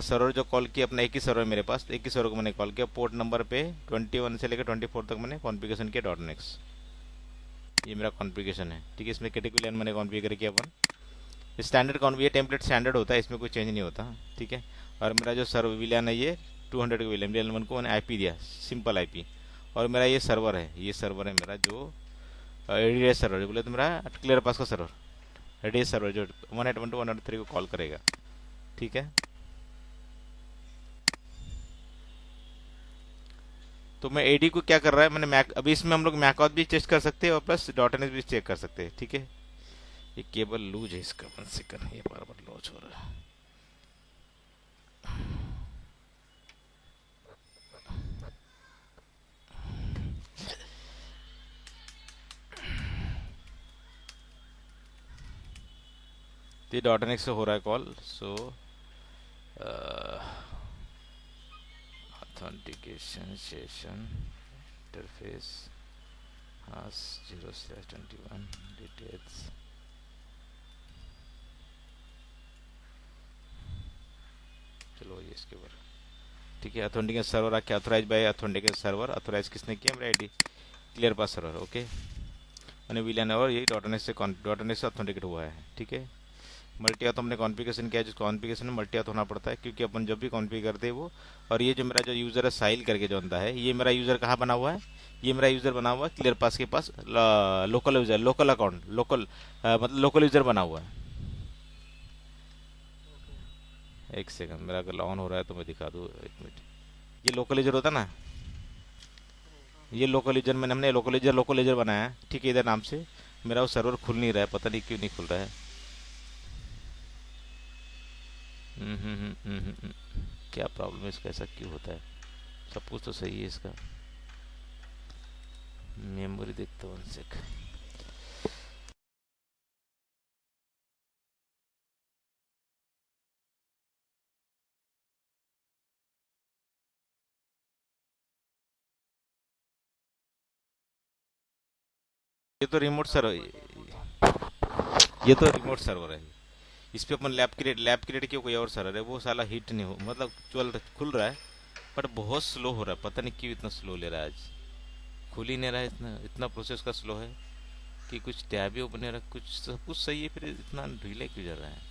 Server जो call किया अपना एक ही सर्वर मेरे पास, एक ही सर्वर को मैंने कॉल किया, पोर्ट नंबर पे 21 से लेकर 24 तक मैंने कॉन्फ़िगरेशन किया डॉट नेक्स्ट। ये मेरा कॉन्फ़िगरेशन है, ठीक है। इसमें कैटेगरी मैंने कॉन्फ़िगर किया अपन स्टैंडर्ड कॉन्फ़िगर, ये टेम्पलेट स्टैंडर्ड होता है, इसमें कोई चेंज नहीं होता, ठीक है। और मेरा जो सर्वर विलियन है ये 200 का विलियन, विलियन 1 को मैंने आईपी दिया, सिंपल आईपी। और मेरा ये सर्वर है, ये सर्वर है मेरा जो रेडियस सर्वर बोले तो मेरा क्लियर पास का सर्वर, रेडियस सर्वर जो 192.1.3 को कॉल करेगा, ठीक है। तो मैं एडी को क्या कर रहा है मैंने मैक, अभी इसमें हम लोग मैकऑथ भी चेक कर सकते हैं और प्लस डॉट एन भी चेक कर सकते हैं, ठीक है। ये केबल लूज है इसका, 1 सेकंड, ये बार बार लूज हो रहा है। ये डॉट एन से हो रहा है call, so authentication session interface has 0/21 details. चलो ये इसके ऊपर, ठीक है। ऑथेंटिकेशन सर्वर आके authorize by authentication server, authorize किसने किया, मेरा ID clear pass server, okay. मैंने विलियन और ये डॉट एन से ऑथेंटिकेट हुआ है, ठीक है। मल्टी ऑथ हमने कॉन्फ़िगरेशन किया, जिस कॉन्फ़िगरेशन में मल्टी ऑथ होना पड़ता है, क्योंकि अपन जब भी कॉन्फ़िगर करते हैं वो। और ये जो मेरा जो यूज़र है साहिल करके जो बंदा है, ये मेरा यूज़र कहाँ बना हुआ है, ये मेरा यूज़र बना हुआ है क्लियर पास के पास, local user, local account, local मतलब लोकल यूज़र बना हुआ है। एक सेकंड, मेरा अगर ऑन हो रहा है तो मैं दिखा दूँ, एक मिनट। ये लोकल यूज़र होता ना, ये लोकल यूज़र मैंने, हमने लोकल यूज़र बनाया है, ठीक है। इधर नाम से मेरा वो सर्वर खुल नहीं रहा है, पता नहीं क्यों नहीं खुल रहा है। क्या प्रॉब्लम है इसका, ऐसा क्यों होता है। सब कुछ तो सही है इसका, मेमोरी देखता हूँ 1 सेक। ये तो रिमोट सर्वर, ये तो रिमोट सर्वर है। इस पे अपन लैब क्रिएट किया, कोई और सर्वर है, वो साला हिट नहीं हो, मतलब खुल रहा है बट बहुत स्लो हो रहा है, पता नहीं क्यों इतना स्लो ले रहा है आज। खुल ही नहीं रहा है, इतना इतना प्रोसेस का स्लो है कि कुछ टैब ही ओपन नहीं रहा, कुछ सब कुछ सही है, फिर इतना ढीला क्यों जा रहा है।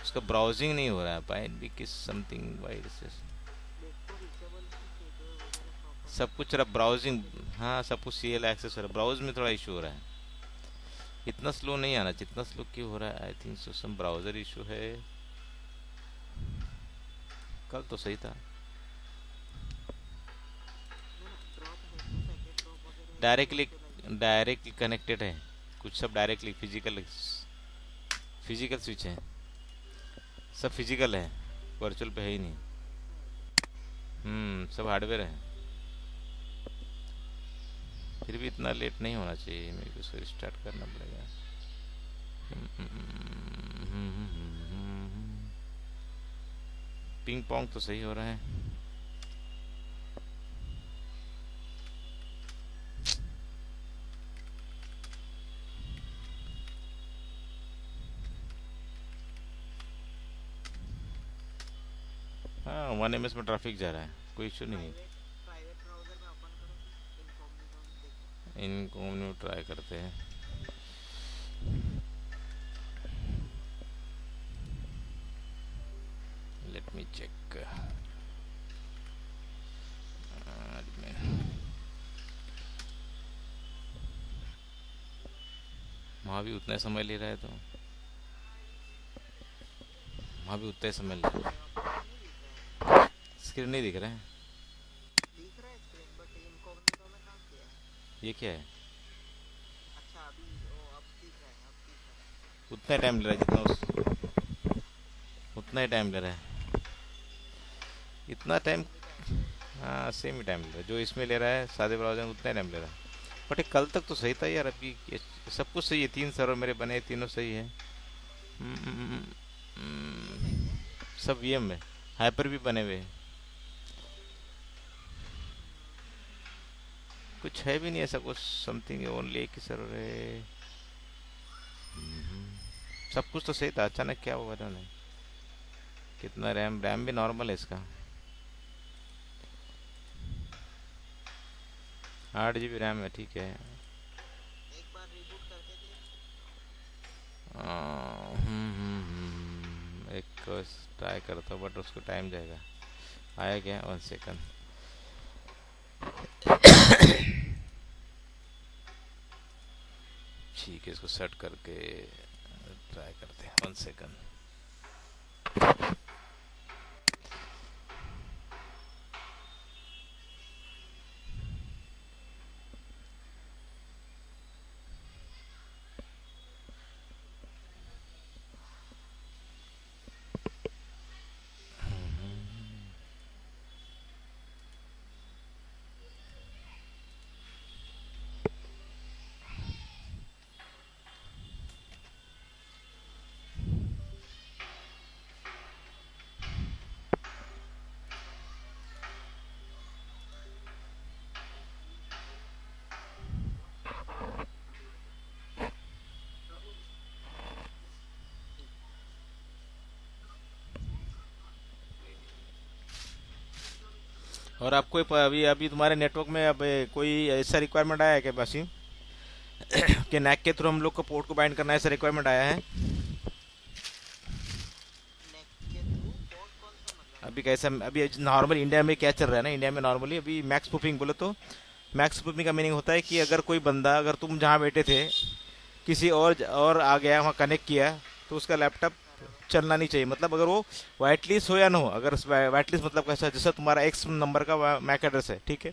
उसका ब्राउजिंग नहीं हो रहा है, बाइट भी किस समथिंग वाइरसेस, सब कुछ रहा ब्राउजिंग। हाँ सब कुछ सी एल एक्सेस हो रहा है, ब्राउज में थोड़ा इशू हो रहा है। इतना स्लो नहीं आना चाहिए, इतना स्लो क्यों हो रहा है, I think so some browser issue है। कल तो सही था। डायरेक्टली डायरेक्टली कनेक्टेड है, कुछ सब डायरेक्टली फिजिकल, फिजिकल स्विच है, सब फिजिकल है, वर्चुअल पे है ही नहीं। सब हार्डवेयर है। फिर भी इतना लेट नहीं होना चाहिए, मेरे को इसको रिस्टार्ट करना पड़ेगा। पिंग पोंग तो सही हो रहा है। हाँ 1 ms में ट्रैफिक जा रहा है, कोई इशू नहीं है। इनको ट्राई करते हैं। Let me check. वहाँ भी उतना समय ले रहा है, तो वहाँ भी उतना ही समय ले रहा है। स्क्रीन नहीं दिख रहा है, ये क्या है। उतना ही टाइम ले रहा है जितना उतना ही टाइम ले रहा है, इतना टाइम। हाँ सेम ही टाइम ले रहा है जो इसमें ले रहा है, सादे ब्राउजर में उतना ही टाइम ले रहा है। बट कल तक तो सही था यार, अभी सब कुछ सही है, 3 सर्वर मेरे बने, तीनों सही है। हम्म, सब वीएम में, हाइपर भी बने हुए हैं, कुछ है भी नहीं ऐसा कुछ, समथिंग ओनली एक ही सर्वर है। सब कुछ तो सही था, अचानक क्या हुआ था नहीं। कितना रैम? रैम भी नॉर्मल है इसका, 8 GB रैम है, ठीक है। एक ट्राई करता हूँ, बट उसको टाइम जाएगा। आया क्या? 1 सेकंड। ठीक है, इसको सेट करके ट्राई करते हैं। 1 सेकंड। और आपको अभी अभी तुम्हारे नेटवर्क में अब कोई ऐसा रिक्वायरमेंट आया है क्या वसीम, कि नैक के थ्रू हम लोग को पोर्ट को बाइंड करना है, ऐसा रिक्वायरमेंट आया है? अभी कैसा, अभी नॉर्मल इंडिया में क्या चल रहा है ना, इंडिया में नॉर्मली अभी मैक्स स्पूफिंग बोले तो, मैक्स स्पूफिंग का मीनिंग होता है कि अगर कोई बंदा, अगर तुम जहाँ बैठे थे किसी और आ गया, वहाँ कनेक्ट किया, तो उसका लैपटॉप चलना नहीं चाहिए। मतलब अगर वो वाइट लिस्ट हो या ना हो, अगर वाइट लिस्ट मतलब कैसा, जैसा तुम्हारा एक्स नंबर का मैक एड्रेस है, ठीक है,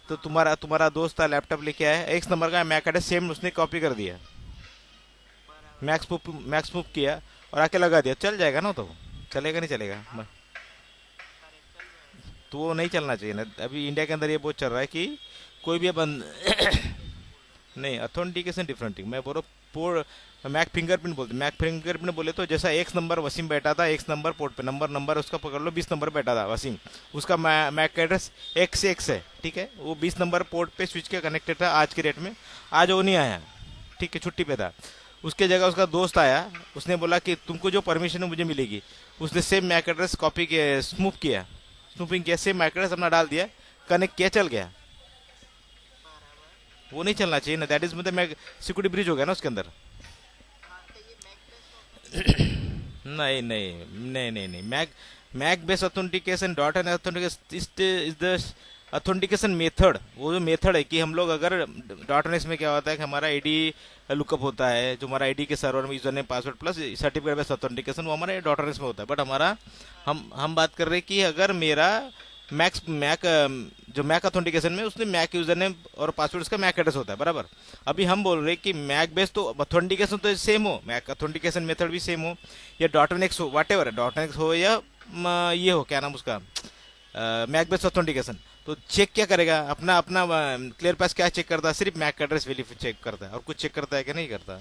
तो तुम्हारा तुम्हारा दोस्त था लैपटॉप लेके आया, एक्स नंबर का मैक एड्रेस सेम उसने कॉपी कर दिया, मैक्स मूव किया और आके लगा दिया, चल जाएगा ना? तो चलेगा नहीं चलेगा? तो वो नहीं चलना चाहिए ना। अभी इंडिया के अंदर ये बहुत चल रहा है कि कोई भी बंद नहीं, अथेंटिकेशन डिफरेंट थिंग। मैं बोल रहा हूँ मैक फिंगरप्रिंट बोलते, मैक फिंगरप्रिंट बोले तो जैसा एक्स नंबर वसीम बैठा था, एक्स नंबर पोर्ट पे, नंबर उसका पकड़ लो, 20 नंबर बैठा था वसीम, उसका मैक एड्रेस एक्स है, ठीक है, वो 20 नंबर पोर्ट पे स्विच के कनेक्टेड था आज के डेट में। आज वो नहीं आया, ठीक है, छुट्टी पे था। उसके जगह उसका दोस्त आया, उसने बोला कि तुमको जो परमिशन है मुझे मिलेगी, उसने सेम मैक एड्रेस कॉपी किया, स्नूपिंग किया, सेम मैक एड्रेस अपना डाल दिया, कनेक्ट किया, चल गया। वो नहीं चलना चाहिए ना, दैट इज मतलब मैं सिक्योरिटी ब्रिज हो गया ना उसके अंदर। नहीं नहीं नहीं नहीं नहीं, MAC MAC base authentication, dot and authentication is the authentication method. वो जो मेथड है कि हम लोग अगर डॉट एन में क्या होता है कि हमारा आईडी लुकअप होता है, जो हमारा आईडी के सर्वर में user name password plus certificate based authentication, वो हमारे डॉट एन में होता है। बट हमारा हम बात कर रहे हैं कि अगर मेरा मैक जो मैक ऑथेंटिकेशन में उसने मैक यूजर नेम और पासवर्ड उसका मैक एड्रेस होता है, बराबर। अभी हम बोल रहे हैं कि मैक बेस तो ऑथेंटिकेशन तो सेम हो, मैक ऑथेंटिकेशन मेथड भी सेम हो, या डॉट एन एक्स हो, वाट एवर डॉट एन एक्स हो, या ये हो, क्या नाम उसका, मैक बेस ऑथेंटिकेशन। तो चेक क्या करेगा? अपना अपना क्लियर पास क्या चेक करता है? सिर्फ मैक एड्रेस वेरीफाई चेक करता है, और कुछ चेक करता है कि नहीं करता?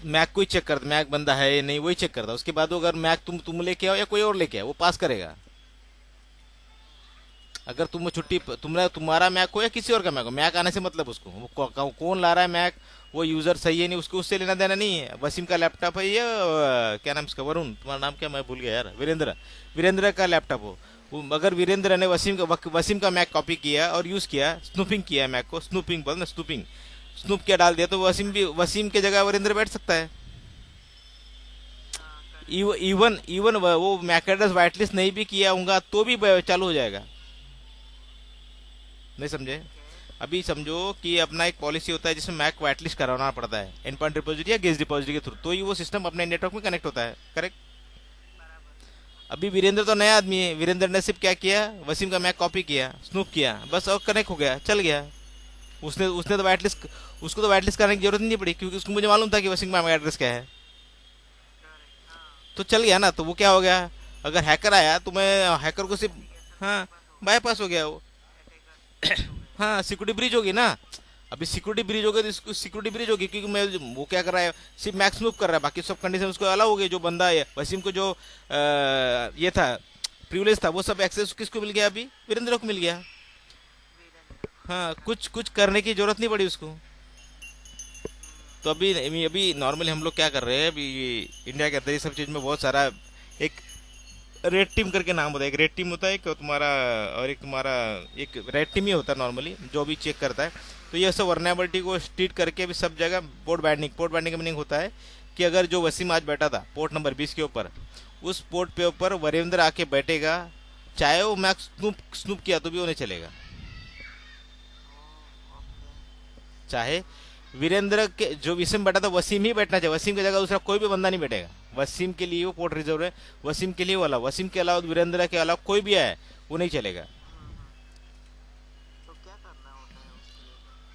मैक को ही चेक करता, मैक बंदा है या नहीं वही चेक करता। उसके बाद अगर मैक तुम लेके आओ या कोई और लेके आओ, वो पास करेगा। अगर तुम छुट्टी तुम्हारा मैक हो या किसी और का मैक हो, मैक आने से मतलब उसको कौन ला रहा है मैक, वो यूजर सही है नहीं, उसको उससे लेना देना नहीं है। वसीम का लैपटॉप है ये, क्या नाम इसका, वरुण, तुम्हारा नाम क्या, मैं भूल गया यार, वीरेंद्र का लैपटॉप हो, वो अगर वीरेंद्र ने वसीम का मैक कॉपी किया और यूज किया, स्नूपिंग किया मैक को, स्नूपिंग बोल ना, स्नूप क्या डाल दिया, तो वसीम की जगह वीरेंद्र बैठ सकता है। इवन इवन वो मैक एड्रेस वाइट लिस्ट नहीं भी किया होगा तो भी चालू हो जाएगा। नहीं समझे? अभी समझो कि अपना एक पॉलिसी होता है जिसमें मैक वाइट लिस्ट कराना पड़ता है एंड पॉइंट डिपोजिटरी या गेज डिपोजिटरी के थ्रू, तो ही वो सिस्टम अपने नेटवर्क में कनेक्ट होता है, करेक्ट। अभी वीरेंद्र तो नया आदमी है, वीरेंद्र ने सिर्फ क्या किया, वसीम का मैक कॉपी किया, स्नूप किया, बस, और कनेक्ट हो गया, चल गया। उसने तो वाइट लिस्ट, उसको तो वाइट लिस्ट करने की जरूरत नहीं पड़ी, क्योंकि उसको मुझे मालूम था कि वसीम का मैक एड्रेस क्या है, तो चल गया ना। तो वो क्या हो गया, अगर हैकर आया तो मैं हैकर को सिर्फ, हाँ, बाईपास हो गया वो। हाँ, सिक्योरिटी ब्रीच होगी ना। अभी सिक्योरिटी ब्रीच होगी तो इसको सिक्योरिटी ब्रीच होगी, क्योंकि मैं वो क्या कर रहा है, सिर्फ मैक्स मूव कर रहा है, बाकी सब कंडीशन उसको अलाउ हो गई। जो बंदा है वसीम को जो ये था प्रिविलेज था, वो सब एक्सेस किसको मिल गया? अभी वीरेंद्र को मिल गया। हाँ, कुछ कुछ करने की जरूरत नहीं पड़ी उसको। तो अभी अभी नॉर्मली हम लोग क्या कर रहे हैं, अभी इंडिया के अंदर ये सब चीज़ में बहुत सारा एक रेड टीम करके नाम होता है, एक रेड टीम होता है एक तुम्हारा, और एक तुम्हारा, एक रेड टीम ही होता है नॉर्मली जो भी चेक करता है। तो ये सब वर्नेबिलिटी को स्ट्रीट करके भी सब जगह पोर्ट बाइंडिंग का मीनिंग होता है कि अगर जो वसीम आज बैठा था पोर्ट नंबर 20 के ऊपर, उस पोर्ट पे ऊपर वरेंद्र आके बैठेगा, चाहे वो मैक्स स्नूप स्नूप किया तो भी वो नहीं चलेगा। चाहे वीरेंद्र के जो वसीम बैठा था वसीम ही बैठना चाहिए, वसीम की जगह दूसरा कोई भी बंदा नहीं बैठेगा। वसीम के लिए वो पोर्ट रिजर्व है, वसीम के लिए वाला, वसीम के अलावा वीरेंद्र के अलावा कोई भी आए वो नहीं चलेगा।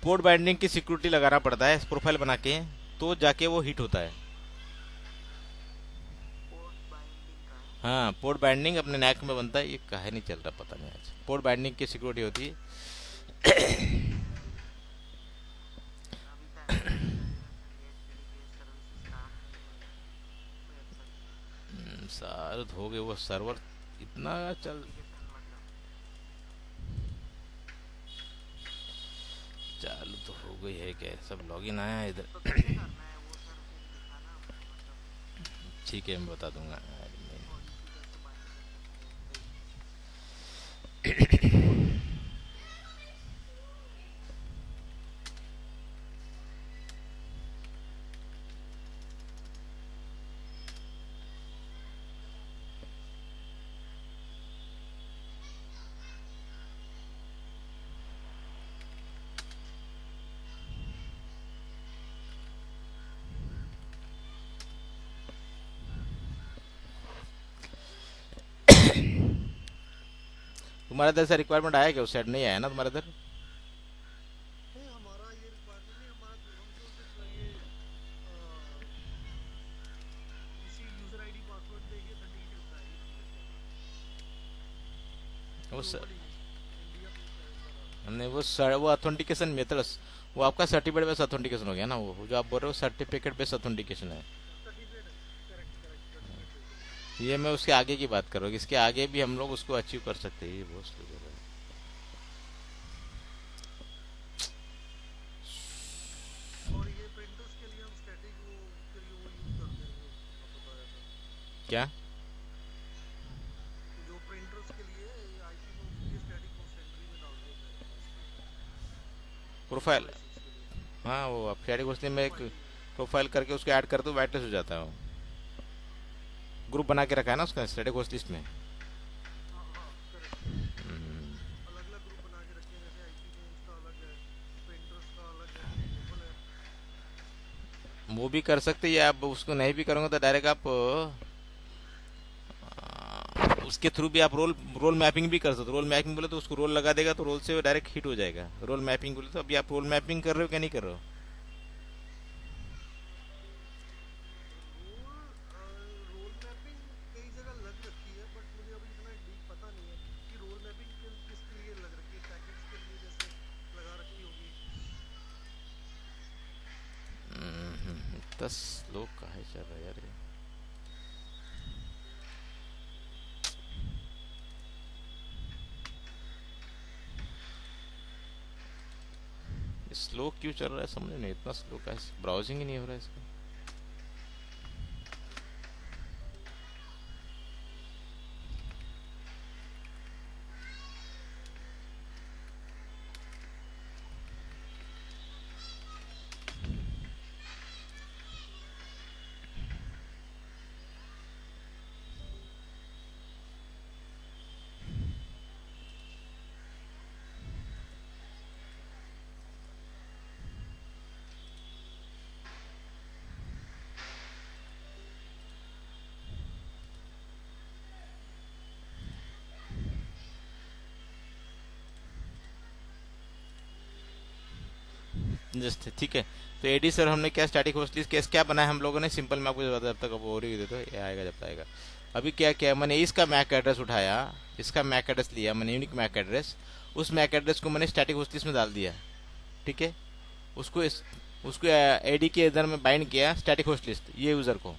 पोर्ट बाइंडिंग की सिक्योरिटी लगाना पड़ता है प्रोफाइल बना के, तो जाके वो हिट होता है। हाँ, पोर्ट बाइंडिंग अपने नैक में बनता है, ये काहे नहीं चल रहा पता नहीं आज। पोर्ट बाइंडिंग की सिक्योरिटी होती है। सारे हो गए वो सर्वर इतना चल चालू तो हो गई है क्या, सब लॉगिन आया है इधर। ठीक है मैं बता दूंगा। तुम्हारे इधर से रिक्वायरमेंट आया क्या, उस साइड नहीं आया ना तुम्हारे इधर? वो नहीं वो ऑथेंटिकेशन मेथड्स, वो आपका सर्टिफिकेट बेस्ड ऑथेंटिकेशन हो गया ना, वो जो आप बोल रहे हो सर्टिफिकेट बेस्ड ऑथेंटिकेशन है। ये मैं उसके आगे की बात कर रहा हूँ, इसके आगे भी हम लोग उसको अचीव कर सकते हैं, ये बहुत slow कर रहा है। क्या प्रोफाइल? हाँ, वो आप स्टैटिक होस्टिंग में एक प्रोफाइल करके उसको ऐड कर दो, वाइटलिस्ट हो जाता है वो। ग्रुप बना के रखा है ना उसका स्टैटिक होस्ट लिस्ट में। वो भी कर सकते हैं, या आप उसको नहीं भी करोगे तो डायरेक्ट आप उसके थ्रू भी आप रोल रोल मैपिंग भी कर सकते हो। रोल मैपिंग बोले तो उसको रोल लगा देगा, तो रोल से डायरेक्ट हिट हो जाएगा। रोल मैपिंग बोले तो अभी आप रोल मैपिंग कर रहे हो क्या नहीं कर रहे हो? दस लोग कहा चल रहा है यार ये। स्लो क्यों चल रहा है समझ नहीं, इतना स्लो का ब्राउजिंग ही नहीं हो रहा है इसका। जस्ट ठीक है। तो एडी सर हमने क्या स्टैटिक होस्ट लिस्ट केस क्या बनाया हम लोगों ने, सिंपल मैं आपको बता, जब तक अब और ही दे दो ये आएगा जब आएगा। अभी क्या किया मैंने, इसका मैक एड्रेस उठाया, इसका मैक एड्रेस लिया मैंने, यूनिक मैक एड्रेस, उस मैक एड्रेस को मैंने स्टैटिक होस्ट लिस्ट में डाल दिया। ठीक है, उसको एडी के इधर में बाइंड किया स्टैटिक होस्ट लिस्ट, ये यूज़र को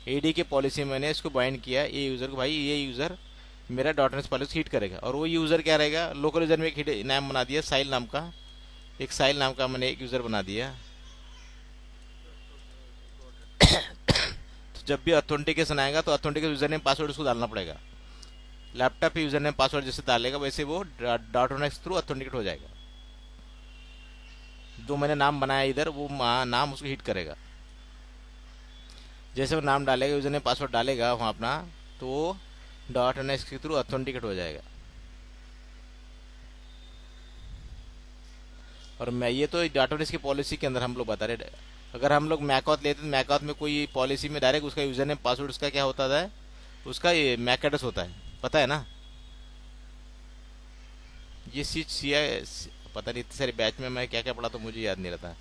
एडी के पॉलिसी में मैंने इसको बाइंड किया, ये यूज़र को, भाई ये यूज़र मेरा डॉट पॉलिसी हिट करेगा। और वो यूज़र क्या रहेगा, लोकल यूज़र में एक हिट नाम बना दिया साइल नाम का, एक साइल नाम का मैंने एक यूज़र बना दिया। जब भी ऑथेंटिकेशन आएगा तो ऑथेंटिकेशन यूजर नेम पासवर्ड उसको डालना पड़ेगा। लैपटॉप पे यूजर नेम पासवर्ड जैसे डालेगा वैसे वो .1x थ्रू ऑथेंटिकेट हो जाएगा। जो मैंने नाम बनाया इधर वो नाम उसको हिट करेगा। जैसे वो नाम डालेगा, यूजर नेम पासवर्ड डालेगा वहाँ अपना, तो वो .1x के थ्रू ऑथेंटिकेट हो जाएगा। और मैं ये तो .1x की पॉलिसी के अंदर हम लोग बता रहे। अगर हम लोग मैकऑथ लेते हैं, मैकऑथ में कोई पॉलिसी में डायरेक्ट उसका यूजर नेम पासवर्ड उसका क्या होता है, उसका ये मैक एड्रेस होता है, पता है ना। ये पता नहीं, इतने सारे बैच में मैं क्या क्या पढ़ा तो मुझे याद नहीं रहता।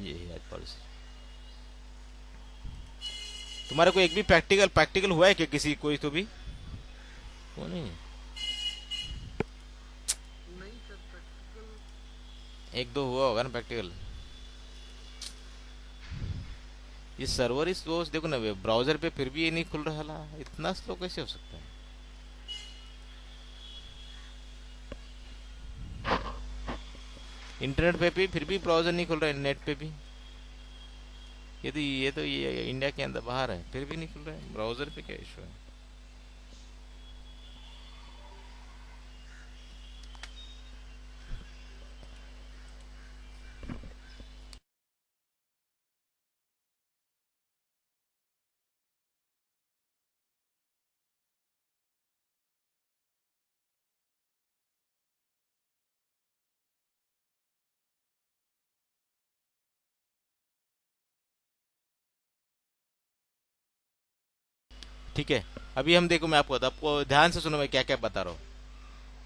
ये है पॉलिसी। तुम्हारा कोई एक भी प्रैक्टिकल हुआ है क्या किसी कोई तो भी? वो नहीं, एक दो हुआ होगा ना प्रैक्टिकल। ये सर्वर इस स्लो, देखो ना ब्राउजर पे फिर भी ये नहीं खुल रहा, इतना स्लो कैसे हो सकता है? इंटरनेट पे भी फिर भी ब्राउजर नहीं खुल रहा है, नेट पे भी। ये इंडिया के अंदर बाहर है फिर भी नहीं खुल रहा है, ब्राउजर पे क्या इशू है? ठीक है, अभी हम देखो, मैं आपको ध्यान से सुनो मैं क्या क्या बता रहा हूँ।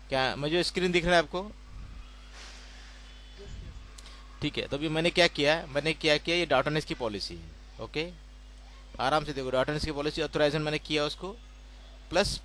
क्या मुझे स्क्रीन दिख रहा है आपको? ठीक है, तो अभी मैंने क्या किया, ये .NET की पॉलिसी है। ओके, आराम से देखो, .NET की पॉलिसी ऑथराइजेशन मैंने किया उसको, प्लस